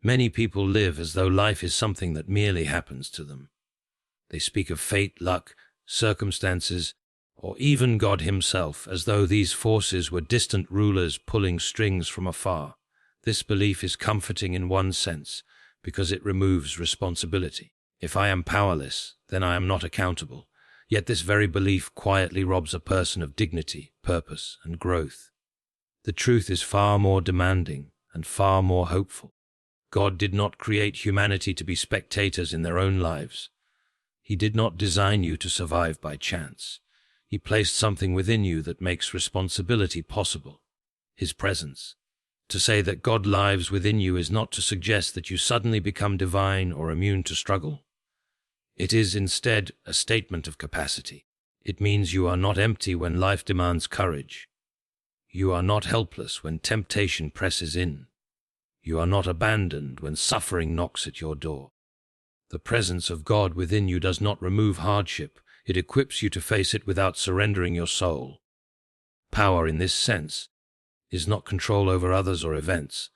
Many people live as though life is something that merely happens to them. They speak of fate, luck, circumstances, or even God himself, as though these forces were distant rulers pulling strings from afar. This belief is comforting in one sense, because it removes responsibility. If I am powerless, then I am not accountable. Yet this very belief quietly robs a person of dignity, purpose, and growth. The truth is far more demanding and far more hopeful. God did not create humanity to be spectators in their own lives. He did not design you to survive by chance. He placed something within you that makes responsibility possible, His presence. To say that God lives within you is not to suggest that you suddenly become divine or immune to struggle. It is instead a statement of capacity. It means you are not empty when life demands courage. You are not helpless when temptation presses in. You are not abandoned when suffering knocks at your door. The presence of God within you does not remove hardship. It equips you to face it without surrendering your soul. Power in this sense is not control over others or events.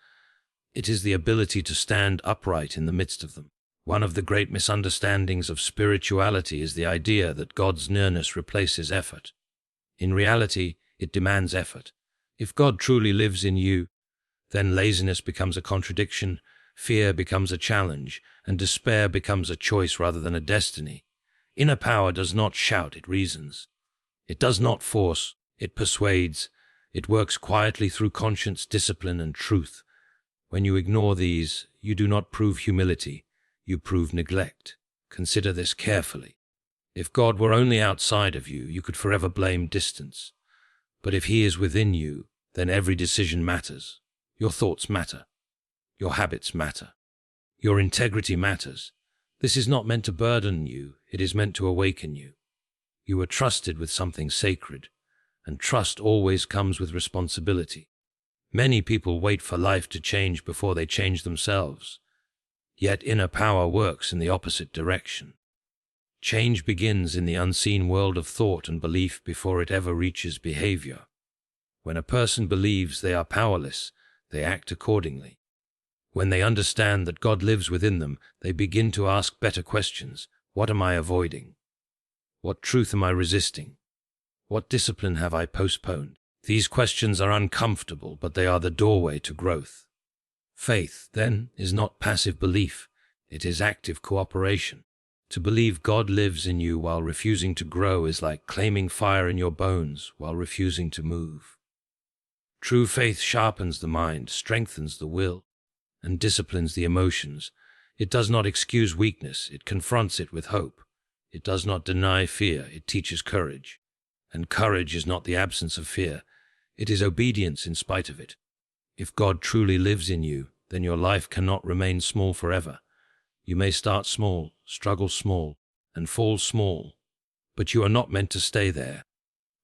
It is the ability to stand upright in the midst of them. One of the great misunderstandings of spirituality is the idea that God's nearness replaces effort. In reality, it demands effort. If God truly lives in you, then laziness becomes a contradiction, fear becomes a challenge, and despair becomes a choice rather than a destiny. Inner power does not shout, it reasons. It does not force, it persuades. It works quietly through conscience, discipline, and truth. When you ignore these, you do not prove humility, you prove neglect. Consider this carefully. If God were only outside of you, you could forever blame distance. But if He is within you, then every decision matters. Your thoughts matter. Your habits matter. Your integrity matters. This is not meant to burden you, it is meant to awaken you. You are trusted with something sacred, and trust always comes with responsibility. Many people wait for life to change before they change themselves. Yet inner power works in the opposite direction. Change begins in the unseen world of thought and belief before it ever reaches behavior. When a person believes they are powerless, they act accordingly. When they understand that God lives within them, they begin to ask better questions. What am I avoiding? What truth am I resisting? What discipline have I postponed? These questions are uncomfortable, but they are the doorway to growth. Faith, then, is not passive belief. It is active cooperation. To believe God lives in you while refusing to grow is like claiming fire in your bones while refusing to move. True faith sharpens the mind, strengthens the will, and disciplines the emotions. It does not excuse weakness, it confronts it with hope. It does not deny fear, it teaches courage. And courage is not the absence of fear, it is obedience in spite of it. If God truly lives in you, then your life cannot remain small forever. You may start small, struggle small, and fall small, but you are not meant to stay there.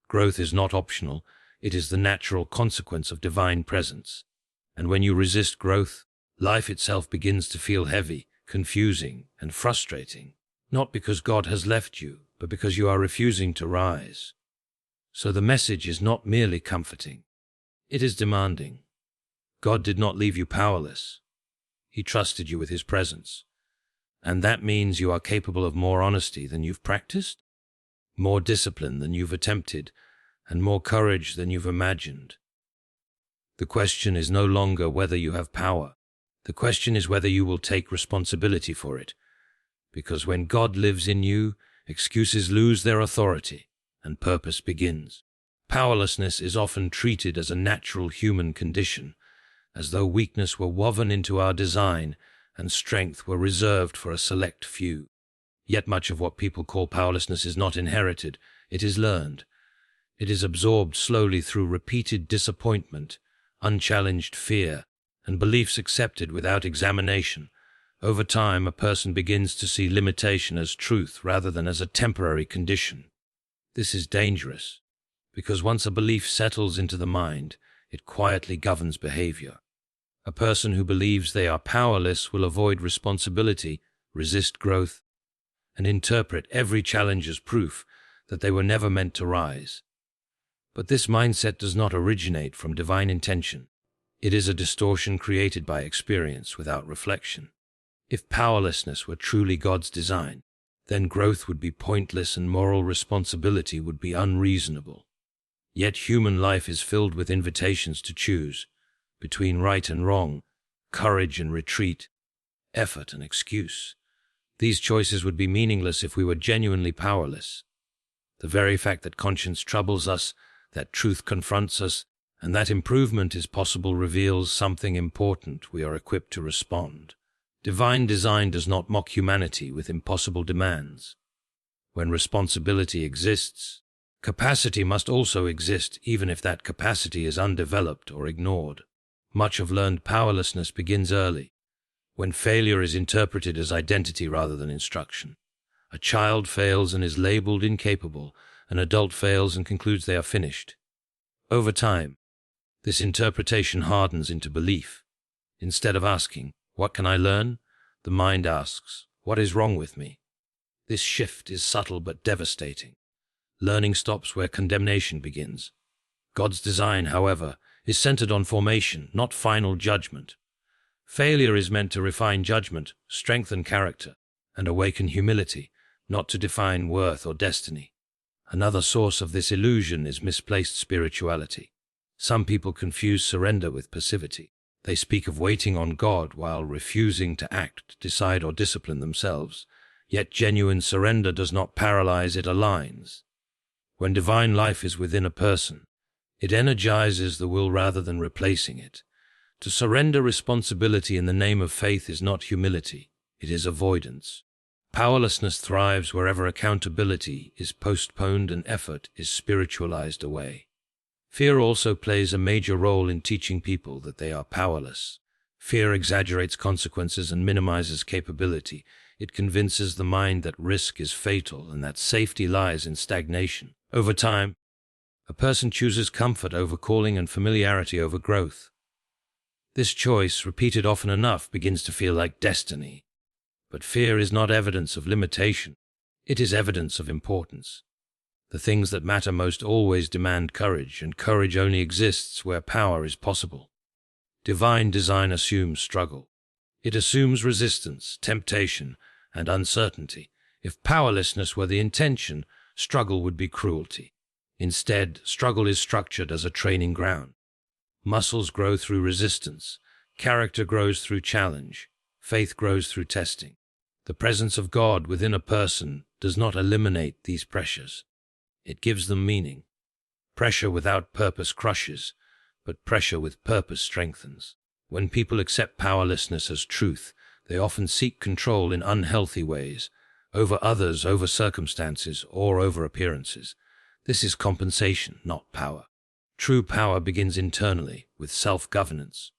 Growth is not optional, it is the natural consequence of divine presence. And when you resist growth, life itself begins to feel heavy, confusing, and frustrating, not because God has left you, but because you are refusing to rise. So the message is not merely comforting, it is demanding. God did not leave you powerless. He trusted you with His presence. And that means you are capable of more honesty than you've practiced, more discipline than you've attempted, and more courage than you've imagined. The question is no longer whether you have power. The question is whether you will take responsibility for it. Because when God lives in you, excuses lose their authority, and purpose begins. Powerlessness is often treated as a natural human condition, as though weakness were woven into our design and strength were reserved for a select few. Yet much of what people call powerlessness is not inherited, it is learned. It is absorbed slowly through repeated disappointment, unchallenged fear, and beliefs accepted without examination. Over time, a person begins to see limitation as truth rather than as a temporary condition. This is dangerous, because once a belief settles into the mind, it quietly governs behavior. A person who believes they are powerless will avoid responsibility, resist growth, and interpret every challenge as proof that they were never meant to rise. But this mindset does not originate from divine intention. It is a distortion created by experience without reflection. If powerlessness were truly God's design, then growth would be pointless and moral responsibility would be unreasonable. Yet human life is filled with invitations to choose between right and wrong, courage and retreat, effort and excuse. These choices would be meaningless if we were genuinely powerless. The very fact that conscience troubles us, that truth confronts us, and that improvement is possible reveals something important. We are equipped to respond. Divine design does not mock humanity with impossible demands. When responsibility exists, capacity must also exist, even if that capacity is undeveloped or ignored. Much of learned powerlessness begins early, when failure is interpreted as identity rather than instruction. A child fails and is labeled incapable. An adult fails and concludes they are finished. Over time, this interpretation hardens into belief. Instead of asking, "What can I learn?" the mind asks, "What is wrong with me?" This shift is subtle but devastating. Learning stops where condemnation begins. God's design, however, is centered on formation, not final judgment. Failure is meant to refine judgment, strengthen character, and awaken humility, not to define worth or destiny. Another source of this illusion is misplaced spirituality. Some people confuse surrender with passivity. They speak of waiting on God while refusing to act, decide, or discipline themselves. Yet genuine surrender does not paralyze, it aligns. When divine life is within a person, it energizes the will rather than replacing it. To surrender responsibility in the name of faith is not humility, it is avoidance. Powerlessness thrives wherever accountability is postponed and effort is spiritualized away. Fear also plays a major role in teaching people that they are powerless. Fear exaggerates consequences and minimizes capability. It convinces the mind that risk is fatal and that safety lies in stagnation. Over time, a person chooses comfort over calling and familiarity over growth. This choice, repeated often enough, begins to feel like destiny. But fear is not evidence of limitation. It is evidence of importance. The things that matter most always demand courage, and courage only exists where power is possible. Divine design assumes struggle. It assumes resistance, temptation, and uncertainty. If powerlessness were the intention, struggle would be cruelty. Instead, struggle is structured as a training ground. Muscles grow through resistance. Character grows through challenge. Faith grows through testing. The presence of God within a person does not eliminate these pressures. It gives them meaning. Pressure without purpose crushes, but pressure with purpose strengthens. When people accept powerlessness as truth, they often seek control in unhealthy ways, over others, over circumstances, or over appearances. This is compensation, not power. True power begins internally, with self-governance.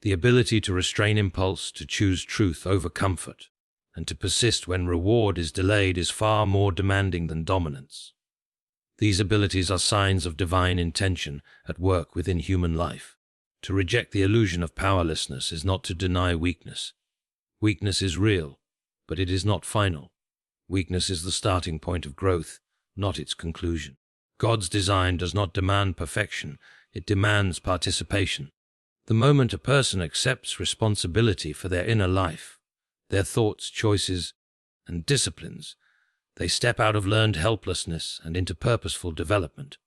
The ability to restrain impulse, to choose truth over comfort, and to persist when reward is delayed is far more demanding than dominance. These abilities are signs of divine intention at work within human life. To reject the illusion of powerlessness is not to deny weakness. Weakness is real, but it is not final. Weakness is the starting point of growth, not its conclusion. God's design does not demand perfection, it demands participation. The moment a person accepts responsibility for their inner life, their thoughts, choices, and disciplines, they step out of learned helplessness and into purposeful development.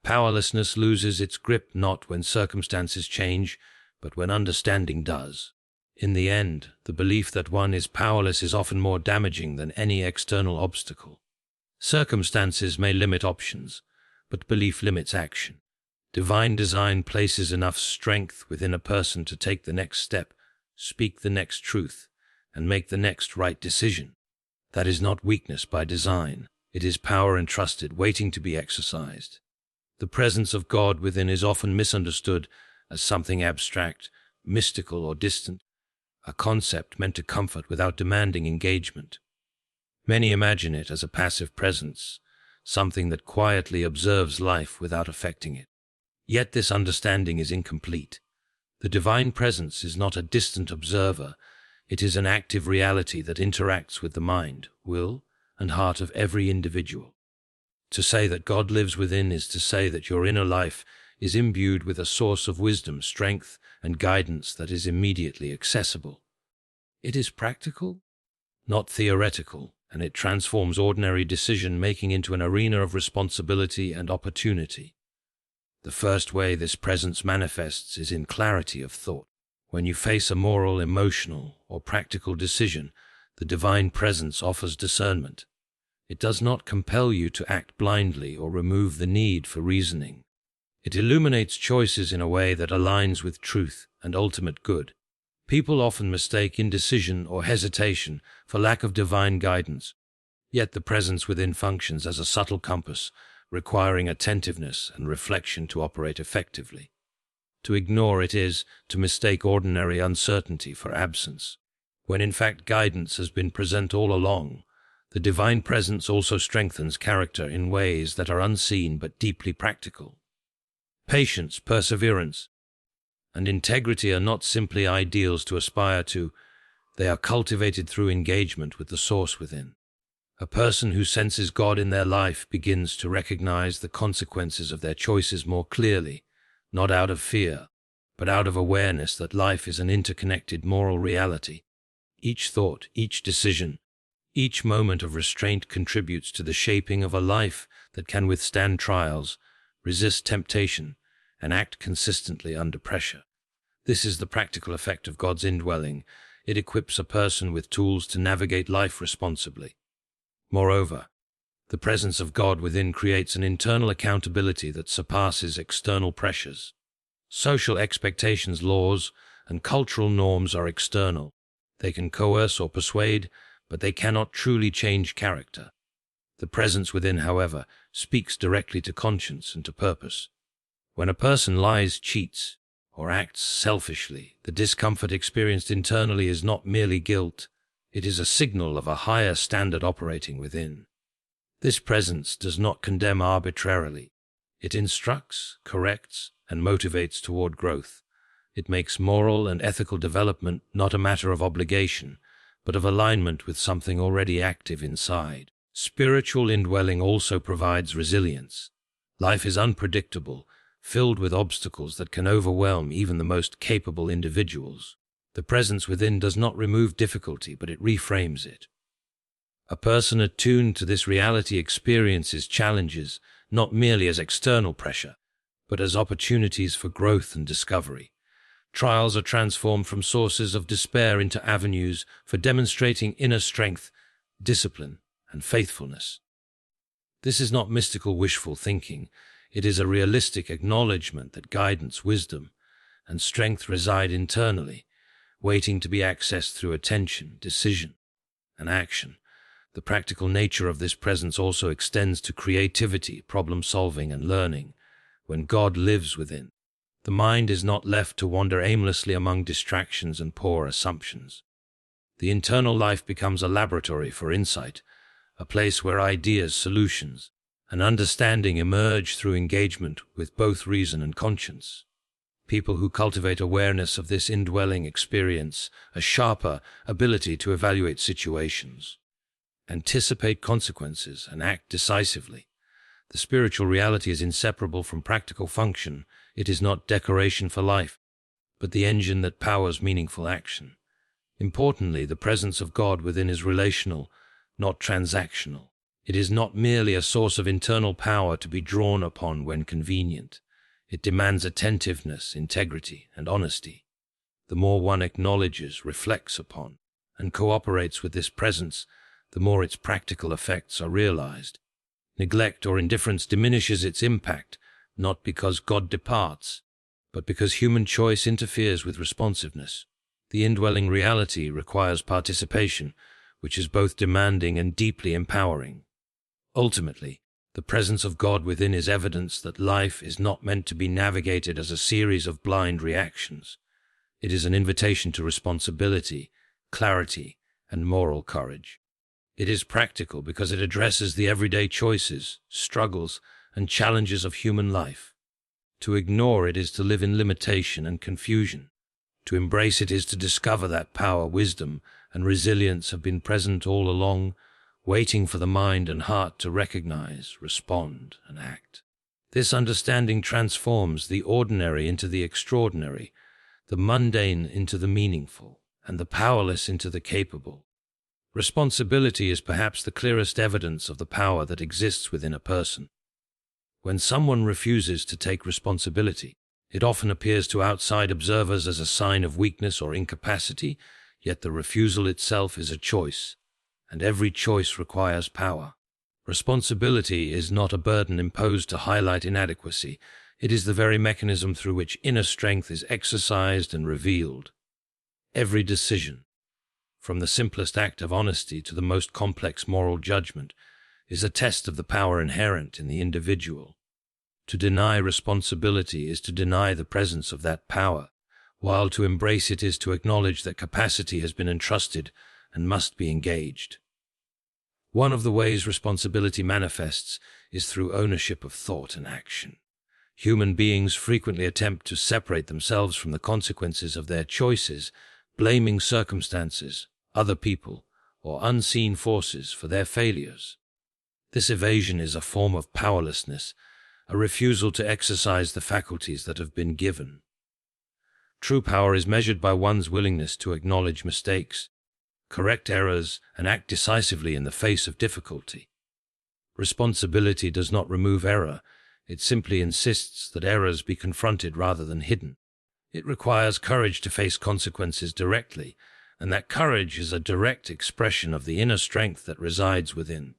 Powerlessness loses its grip not when circumstances change, but when understanding does. In the end, the belief that one is powerless is often more damaging than any external obstacle. Circumstances may limit options, but belief limits action. Divine design places enough strength within a person to take the next step, speak the next truth, and make the next right decision. That is not weakness by design. It is power entrusted, waiting to be exercised. The presence of God within is often misunderstood as something abstract, mystical, or distant, a concept meant to comfort without demanding engagement. Many imagine it as a passive presence, something that quietly observes life without affecting it. Yet this understanding is incomplete. The divine presence is not a distant observer. It is an active reality that interacts with the mind, will, and heart of every individual. To say that God lives within is to say that your inner life is imbued with a source of wisdom, strength, and guidance that is immediately accessible. It is practical, not theoretical, and it transforms ordinary decision-making into an arena of responsibility and opportunity. The first way this presence manifests is in clarity of thought. When you face a moral, emotional, or practical decision, the divine presence offers discernment. It does not compel you to act blindly or remove the need for reasoning. It illuminates choices in a way that aligns with truth and ultimate good. People often mistake indecision or hesitation for lack of divine guidance, yet the presence within functions as a subtle compass, requiring attentiveness and reflection to operate effectively. To ignore it is to mistake ordinary uncertainty for absence, when in fact guidance has been present all along. The divine presence also strengthens character in ways that are unseen but deeply practical. Patience, perseverance, and integrity are not simply ideals to aspire to, they are cultivated through engagement with the source within. A person who senses God in their life begins to recognize the consequences of their choices more clearly, not out of fear, but out of awareness that life is an interconnected moral reality. Each thought, each decision, each moment of restraint contributes to the shaping of a life that can withstand trials, resist temptation, and act consistently under pressure. This is the practical effect of God's indwelling. It equips a person with tools to navigate life responsibly. Moreover, the presence of God within creates an internal accountability that surpasses external pressures. Social expectations, laws, and cultural norms are external. They can coerce or persuade, but they cannot truly change character. The presence within, however, speaks directly to conscience and to purpose. When a person lies, cheats, or acts selfishly, the discomfort experienced internally is not merely guilt, it is a signal of a higher standard operating within. This presence does not condemn arbitrarily. It instructs, corrects, and motivates toward growth. It makes moral and ethical development not a matter of obligation, but of alignment with something already active inside. Spiritual indwelling also provides resilience. Life is unpredictable, filled with obstacles that can overwhelm even the most capable individuals. The presence within does not remove difficulty, but it reframes it. A person attuned to this reality experiences challenges not merely as external pressure, but as opportunities for growth and discovery. Trials are transformed from sources of despair into avenues for demonstrating inner strength, discipline, and faithfulness. This is not mystical wishful thinking. It is a realistic acknowledgement that guidance, wisdom, and strength reside internally, waiting to be accessed through attention, decision, and action. The practical nature of this presence also extends to creativity, problem-solving, and learning. When God lives within, the mind is not left to wander aimlessly among distractions and poor assumptions. The internal life becomes a laboratory for insight, a place where ideas, solutions, and understanding emerge through engagement with both reason and conscience. People who cultivate awareness of this indwelling experience a sharper ability to evaluate situations, anticipate consequences, and act decisively. The spiritual reality is inseparable from practical function. It is not decoration for life, but the engine that powers meaningful action. Importantly, the presence of God within is relational, not transactional. It is not merely a source of internal power to be drawn upon when convenient. It demands attentiveness, integrity, and honesty. The more one acknowledges, reflects upon, and cooperates with this presence, the more its practical effects are realized. Neglect or indifference diminishes its impact, not because God departs, but because human choice interferes with responsiveness. The indwelling reality requires participation, which is both demanding and deeply empowering. Ultimately, the presence of God within is evidence that life is not meant to be navigated as a series of blind reactions. It is an invitation to responsibility, clarity, and moral courage. It is practical because it addresses the everyday choices, struggles, and challenges of human life. To ignore it is to live in limitation and confusion. To embrace it is to discover that power, wisdom, and resilience have been present all along, waiting for the mind and heart to recognize, respond, and act. This understanding transforms the ordinary into the extraordinary, the mundane into the meaningful, and the powerless into the capable. Responsibility is perhaps the clearest evidence of the power that exists within a person. When someone refuses to take responsibility, it often appears to outside observers as a sign of weakness or incapacity, yet the refusal itself is a choice, and every choice requires power. Responsibility is not a burden imposed to highlight inadequacy. It is the very mechanism through which inner strength is exercised and revealed. Every decision, from the simplest act of honesty to the most complex moral judgment, is a test of the power inherent in the individual. To deny responsibility is to deny the presence of that power, while to embrace it is to acknowledge that capacity has been entrusted and must be engaged. One of the ways responsibility manifests is through ownership of thought and action. Human beings frequently attempt to separate themselves from the consequences of their choices, blaming circumstances, other people, or unseen forces for their failures. This evasion is a form of powerlessness, a refusal to exercise the faculties that have been given. True power is measured by one's willingness to acknowledge mistakes, correct errors, and act decisively in the face of difficulty. Responsibility does not remove error, it simply insists that errors be confronted rather than hidden. It requires courage to face consequences directly, and that courage is a direct expression of the inner strength that resides within.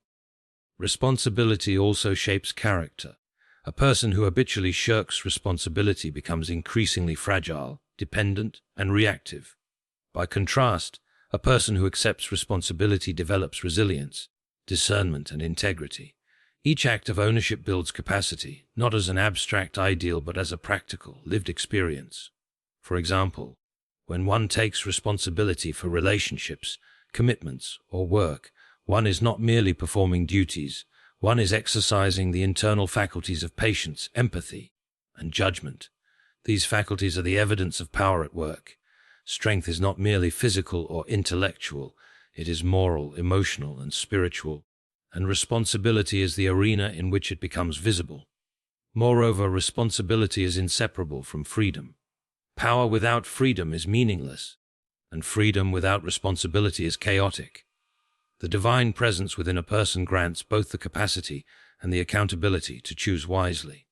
Responsibility also shapes character. A person who habitually shirks responsibility becomes increasingly fragile, dependent, and reactive. By contrast, a person who accepts responsibility develops resilience, discernment, and integrity. Each act of ownership builds capacity, not as an abstract ideal but as a practical, lived experience. For example, when one takes responsibility for relationships, commitments, or work, one is not merely performing duties, one is exercising the internal faculties of patience, empathy, and judgment. These faculties are the evidence of power at work. Strength is not merely physical or intellectual, it is moral, emotional, and spiritual, and responsibility is the arena in which it becomes visible. Moreover, responsibility is inseparable from freedom. Power without freedom is meaningless, and freedom without responsibility is chaotic. The divine presence within a person grants both the capacity and the accountability to choose wisely.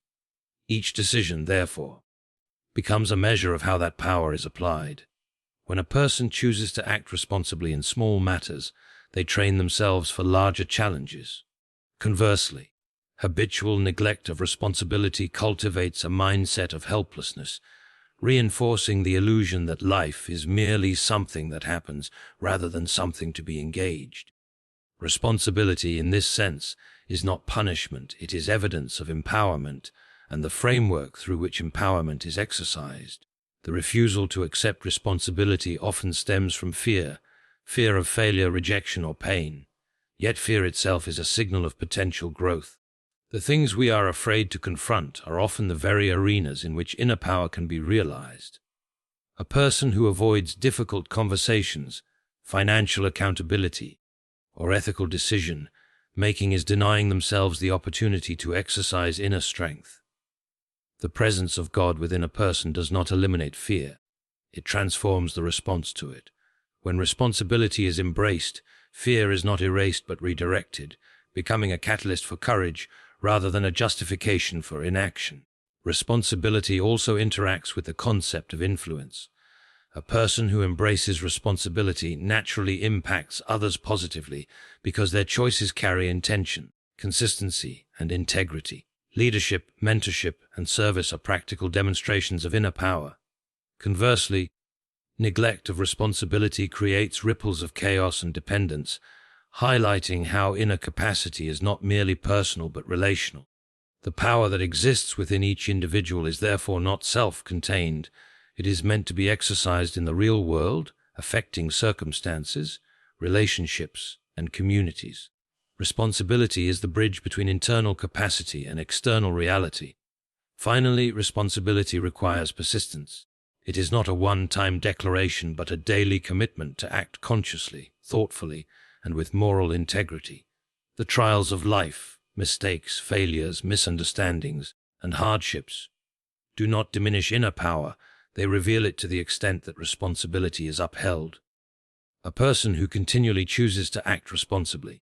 Each decision, therefore, becomes a measure of how that power is applied. When a person chooses to act responsibly in small matters, they train themselves for larger challenges. Conversely, habitual neglect of responsibility cultivates a mindset of helplessness, reinforcing the illusion that life is merely something that happens rather than something to be engaged. Responsibility, in this sense, is not punishment, it is evidence of empowerment and the framework through which empowerment is exercised. The refusal to accept responsibility often stems from fear of failure, rejection, or pain. Yet fear itself is a signal of potential growth. The things we are afraid to confront are often the very arenas in which inner power can be realized. A person who avoids difficult conversations, financial accountability, or ethical decision-making is denying themselves the opportunity to exercise inner strength. The presence of God within a person does not eliminate fear. It transforms the response to it. When responsibility is embraced, fear is not erased but redirected, becoming a catalyst for courage rather than a justification for inaction. Responsibility also interacts with the concept of influence. A person who embraces responsibility naturally impacts others positively because their choices carry intention, consistency, and integrity. Leadership, mentorship, and service are practical demonstrations of inner power. Conversely, neglect of responsibility creates ripples of chaos and dependence, highlighting how inner capacity is not merely personal but relational. The power that exists within each individual is therefore not self-contained. It is meant to be exercised in the real world, affecting circumstances, relationships, and communities. Responsibility is the bridge between internal capacity and external reality. Finally, responsibility requires persistence. It is not a one-time declaration but a daily commitment to act consciously, thoughtfully, and with moral integrity. The trials of life, mistakes, failures, misunderstandings, and hardships do not diminish inner power, they reveal it to the extent that responsibility is upheld. A person who continually chooses to act responsibly,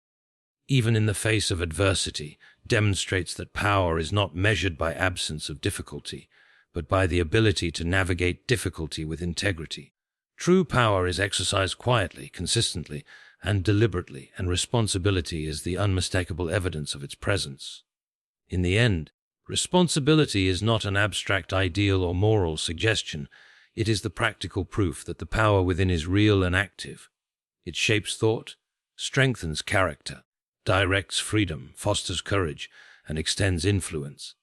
even in the face of adversity, demonstrates that power is not measured by absence of difficulty, but by the ability to navigate difficulty with integrity. True power is exercised quietly, consistently, and deliberately, and responsibility is the unmistakable evidence of its presence. In the end, responsibility is not an abstract ideal or moral suggestion. It is the practical proof that the power within is real and active. It shapes thought, strengthens character, directs freedom, fosters courage, and extends influence.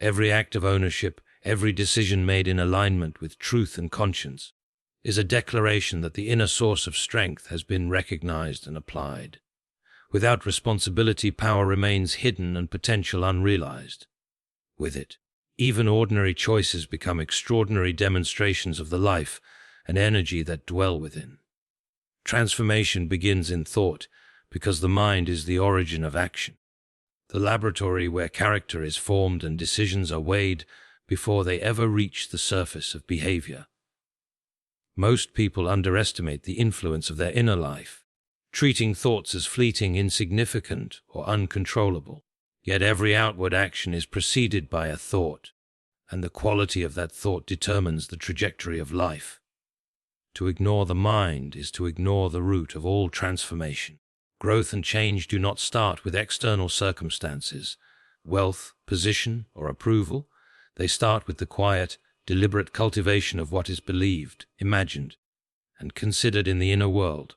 Every act of ownership, every decision made in alignment with truth and conscience, is a declaration that the inner source of strength has been recognized and applied. Without responsibility, power remains hidden and potential unrealized. With it, even ordinary choices become extraordinary demonstrations of the life and energy that dwell within. Transformation begins in thought, because the mind is the origin of action, the laboratory where character is formed and decisions are weighed before they ever reach the surface of behavior. Most people underestimate the influence of their inner life, treating thoughts as fleeting, insignificant, or uncontrollable. Yet every outward action is preceded by a thought, and the quality of that thought determines the trajectory of life. To ignore the mind is to ignore the root of all transformation. Growth and change do not start with external circumstances, wealth, position, or approval. They start with the quiet, deliberate cultivation of what is believed, imagined, and considered in the inner world.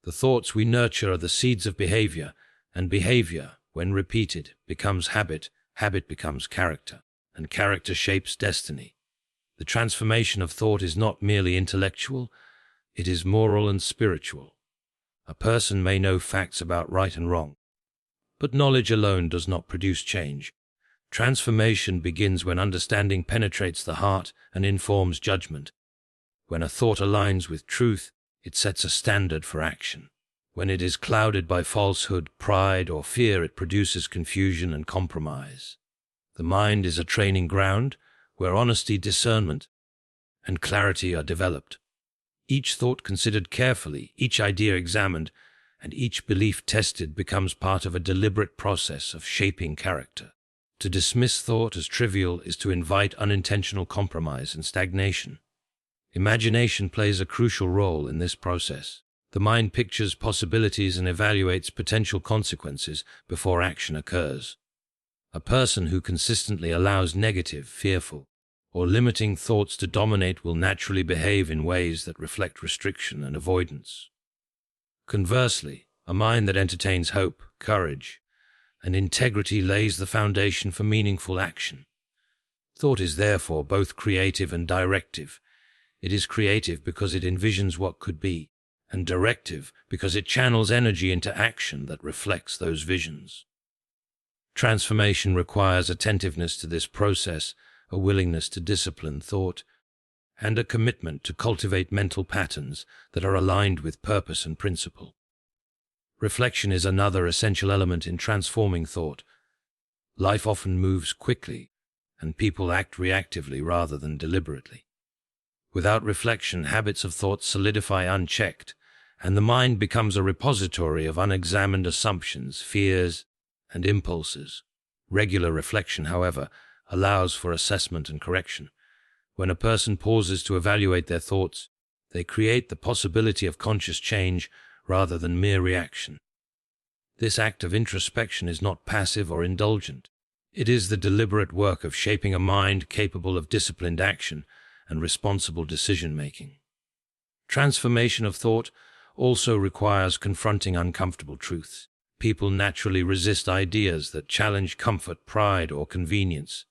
The thoughts we nurture are the seeds of behavior, and behavior, when repeated, becomes habit, habit becomes character, and character shapes destiny. The transformation of thought is not merely intellectual, it is moral and spiritual. A person may know facts about right and wrong, but knowledge alone does not produce change. Transformation begins when understanding penetrates the heart and informs judgment. When a thought aligns with truth, it sets a standard for action. When it is clouded by falsehood, pride, or fear, it produces confusion and compromise. The mind is a training ground where honesty, discernment, and clarity are developed. Each thought considered carefully, each idea examined, and each belief tested becomes part of a deliberate process of shaping character. To dismiss thought as trivial is to invite unintentional compromise and stagnation. Imagination plays a crucial role in this process. The mind pictures possibilities and evaluates potential consequences before action occurs. A person who consistently allows negative, fearful, or limiting thoughts to dominate will naturally behave in ways that reflect restriction and avoidance. Conversely, a mind that entertains hope, courage, and integrity lays the foundation for meaningful action. Thought is therefore both creative and directive. It is creative because it envisions what could be, and directive because it channels energy into action that reflects those visions. Transformation requires attentiveness to this process, a willingness to discipline thought, and a commitment to cultivate mental patterns that are aligned with purpose and principle. Reflection is another essential element in transforming thought. Life often moves quickly, and people act reactively rather than deliberately. Without reflection, habits of thought solidify unchecked, and the mind becomes a repository of unexamined assumptions, fears, and impulses. Regular reflection, however, allows for assessment and correction. When a person pauses to evaluate their thoughts, they create the possibility of conscious change rather than mere reaction. This act of introspection is not passive or indulgent. It is the deliberate work of shaping a mind capable of disciplined action and responsible decision-making. Transformation of thought also requires confronting uncomfortable truths. People naturally resist ideas that challenge comfort, pride, or convenience.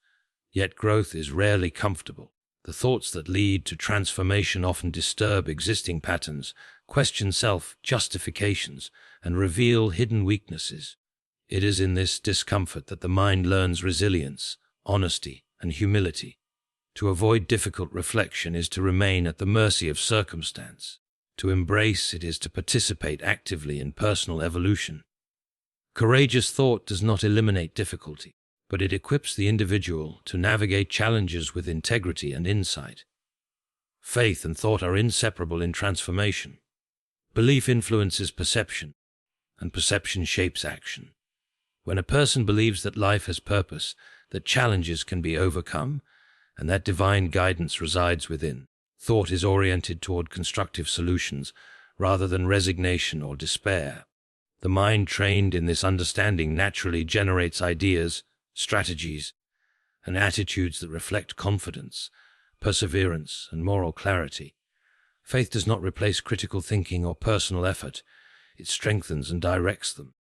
Yet growth is rarely comfortable. The thoughts that lead to transformation often disturb existing patterns, question self-justifications, and reveal hidden weaknesses. It is in this discomfort that the mind learns resilience, honesty, and humility. To avoid difficult reflection is to remain at the mercy of circumstance. To embrace it is to participate actively in personal evolution. Courageous thought does not eliminate difficulty, but it equips the individual to navigate challenges with integrity and insight. Faith and thought are inseparable in transformation. Belief influences perception, and perception shapes action. When a person believes that life has purpose, that challenges can be overcome, and that divine guidance resides within, thought is oriented toward constructive solutions rather than resignation or despair. The mind trained in this understanding naturally generates ideas, strategies, and attitudes that reflect confidence, perseverance, and moral clarity. Faith does not replace critical thinking or personal effort. It strengthens and directs them.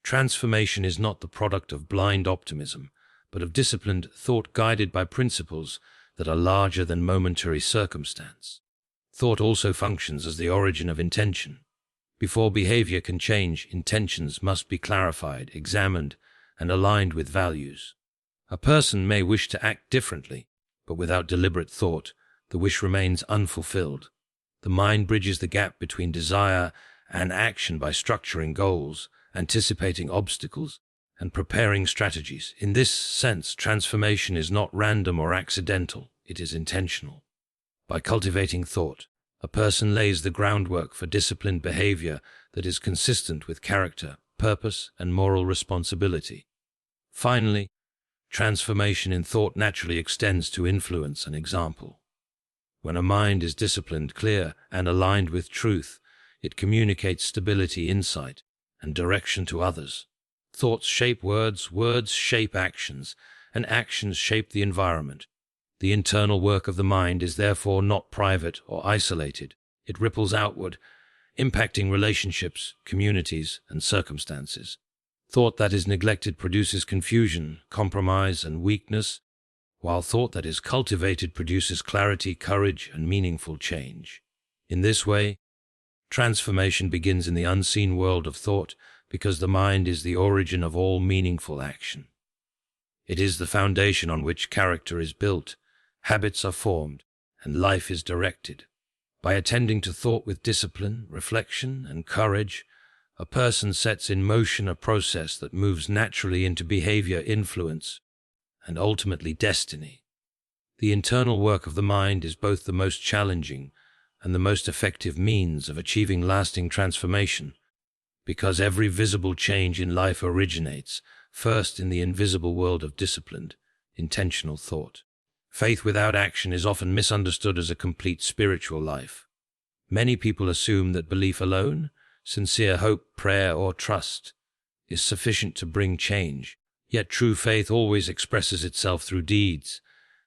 Transformation is not the product of blind optimism, but of disciplined thought guided by principles that are larger than momentary circumstance. Thought also functions as the origin of intention. Before behavior can change, intentions must be clarified, examined, and aligned with values. A person may wish to act differently, but without deliberate thought, the wish remains unfulfilled. The mind bridges the gap between desire and action by structuring goals, anticipating obstacles, and preparing strategies. In this sense, transformation is not random or accidental, it is intentional. By cultivating thought, a person lays the groundwork for disciplined behavior that is consistent with character, purpose, and moral responsibility. Finally, transformation in thought naturally extends to influence and example. When a mind is disciplined, clear, and aligned with truth, it communicates stability, insight, and direction to others. Thoughts shape words, words shape actions, and actions shape the environment. The internal work of the mind is therefore not private or isolated. It ripples outward, impacting relationships, communities, and circumstances. Thought that is neglected produces confusion, compromise, and weakness, while thought that is cultivated produces clarity, courage, and meaningful change. In this way, transformation begins in the unseen world of thought because the mind is the origin of all meaningful action. It is the foundation on which character is built, habits are formed, and life is directed. By attending to thought with discipline, reflection, and courage, a person sets in motion a process that moves naturally into behavior, influence, and ultimately destiny. The internal work of the mind is both the most challenging and the most effective means of achieving lasting transformation, because every visible change in life originates first in the invisible world of disciplined, intentional thought. Faith without action is often misunderstood as a complete spiritual life. Many people assume that belief alone, sincere hope, prayer, or trust, is sufficient to bring change. Yet true faith always expresses itself through deeds.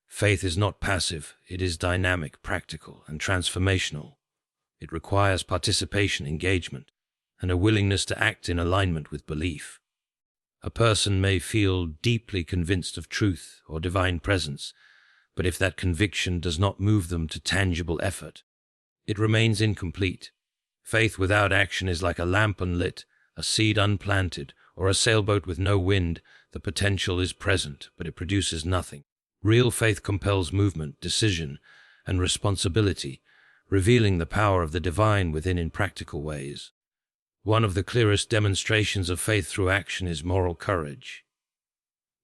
Faith is not passive, it is dynamic, practical, and transformational. It requires participation, engagement, and a willingness to act in alignment with belief. A person may feel deeply convinced of truth or divine presence, but if that conviction does not move them to tangible effort, it remains incomplete. Faith without action is like a lamp unlit, a seed unplanted, or a sailboat with no wind. The potential is present, but it produces nothing. Real faith compels movement, decision, and responsibility, revealing the power of the divine within in practical ways. One of the clearest demonstrations of faith through action is moral courage.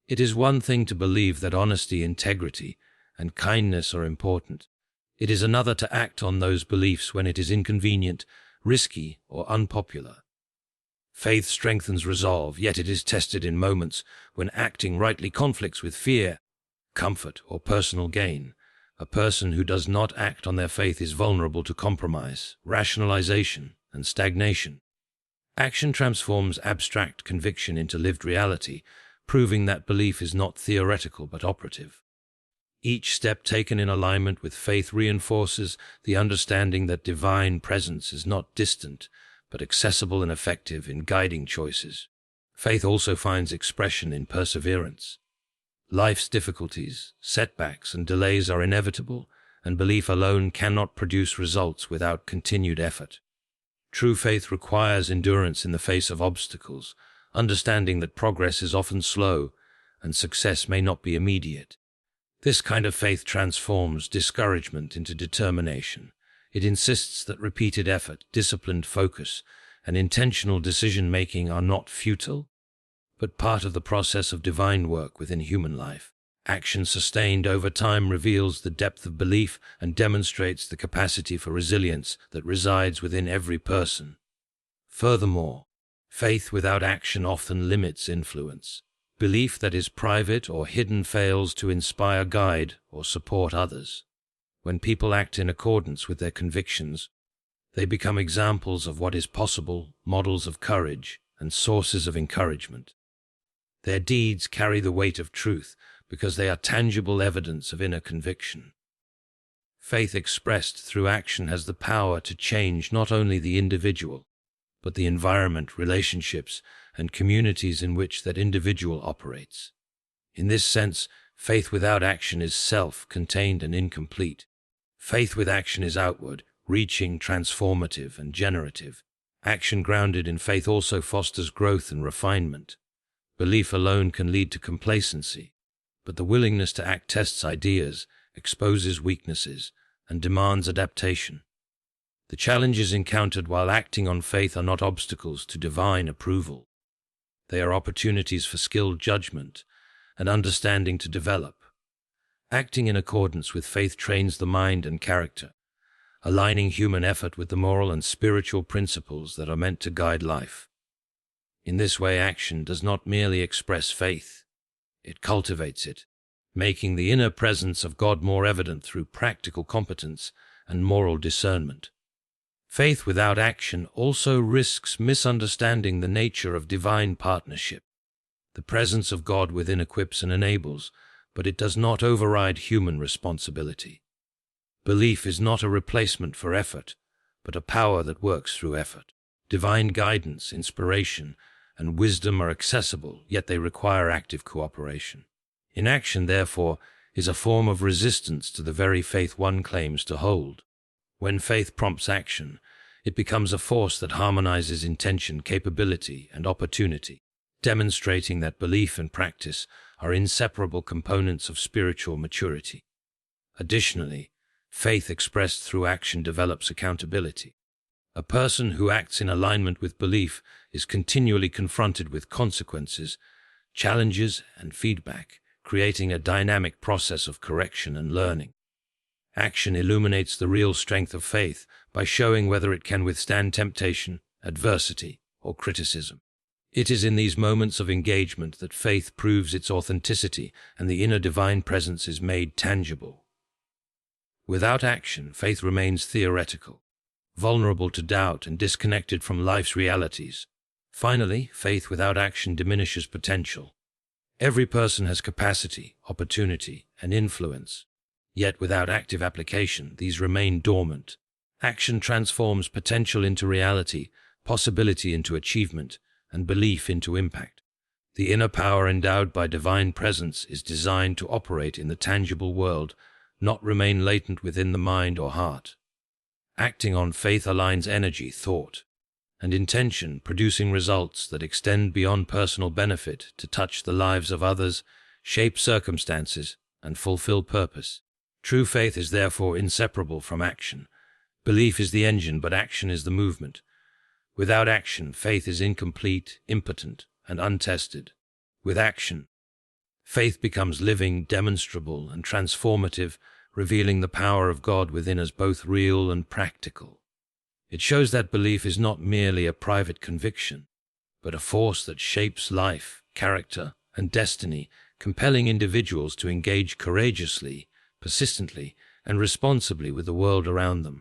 It is one thing to believe that honesty, integrity, and kindness are important. It is another to act on those beliefs when it is inconvenient, risky, or unpopular. Faith strengthens resolve, yet it is tested in moments when acting rightly conflicts with fear, comfort, or personal gain. A person who does not act on their faith is vulnerable to compromise, rationalization, and stagnation. Action transforms abstract conviction into lived reality, proving that belief is not theoretical but operative. Each step taken in alignment with faith reinforces the understanding that divine presence is not distant, but accessible and effective in guiding choices. Faith also finds expression in perseverance. Life's difficulties, setbacks, and delays are inevitable, and belief alone cannot produce results without continued effort. True faith requires endurance in the face of obstacles, understanding that progress is often slow and success may not be immediate. This kind of faith transforms discouragement into determination. It insists that repeated effort, disciplined focus, and intentional decision-making are not futile, but part of the process of divine work within human life. Action sustained over time reveals the depth of belief and demonstrates the capacity for resilience that resides within every person. Furthermore, faith without action often limits influence. Belief that is private or hidden fails to inspire, guide, or support others. When people act in accordance with their convictions, they become examples of what is possible, models of courage, and sources of encouragement. Their deeds carry the weight of truth because they are tangible evidence of inner conviction. Faith expressed through action has the power to change not only the individual, but the environment, relationships, and communities in which that individual operates. In this sense, faith without action is self-contained and incomplete. Faith with action is outward, reaching, transformative, and generative. Action grounded in faith also fosters growth and refinement. Belief alone can lead to complacency, but the willingness to act tests ideas, exposes weaknesses, and demands adaptation. The challenges encountered while acting on faith are not obstacles to divine approval. They are opportunities for skilled judgment and understanding to develop. Acting in accordance with faith trains the mind and character, aligning human effort with the moral and spiritual principles that are meant to guide life. In this way, action does not merely express faith, it cultivates it, making the inner presence of God more evident through practical competence and moral discernment. Faith without action also risks misunderstanding the nature of divine partnership. The presence of God within equips and enables, but it does not override human responsibility. Belief is not a replacement for effort, but a power that works through effort. Divine guidance, inspiration, and wisdom are accessible, yet they require active cooperation. Inaction, therefore, is a form of resistance to the very faith one claims to hold. When faith prompts action, it becomes a force that harmonizes intention, capability, and opportunity, demonstrating that belief and practice are inseparable components of spiritual maturity. Additionally, faith expressed through action develops accountability. A person who acts in alignment with belief is continually confronted with consequences, challenges, and feedback, creating a dynamic process of correction and learning. Action illuminates the real strength of faith by showing whether it can withstand temptation, adversity, or criticism. It is in these moments of engagement that faith proves its authenticity and the inner divine presence is made tangible. Without action, faith remains theoretical, vulnerable to doubt and disconnected from life's realities. Finally, faith without action diminishes potential. Every person has capacity, opportunity, and influence. Yet without active application, these remain dormant. Action transforms potential into reality, possibility into achievement, and belief into impact. The inner power endowed by divine presence is designed to operate in the tangible world, not remain latent within the mind or heart. Acting on faith aligns energy, thought, and intention, producing results that extend beyond personal benefit to touch the lives of others, shape circumstances, and fulfill purpose. True faith is therefore inseparable from action. Belief is the engine, but action is the movement. Without action, faith is incomplete, impotent, and untested. With action, faith becomes living, demonstrable, and transformative, revealing the power of God within us, both real and practical. It shows that belief is not merely a private conviction, but a force that shapes life, character, and destiny, compelling individuals to engage courageously, persistently, and responsibly with the world around them.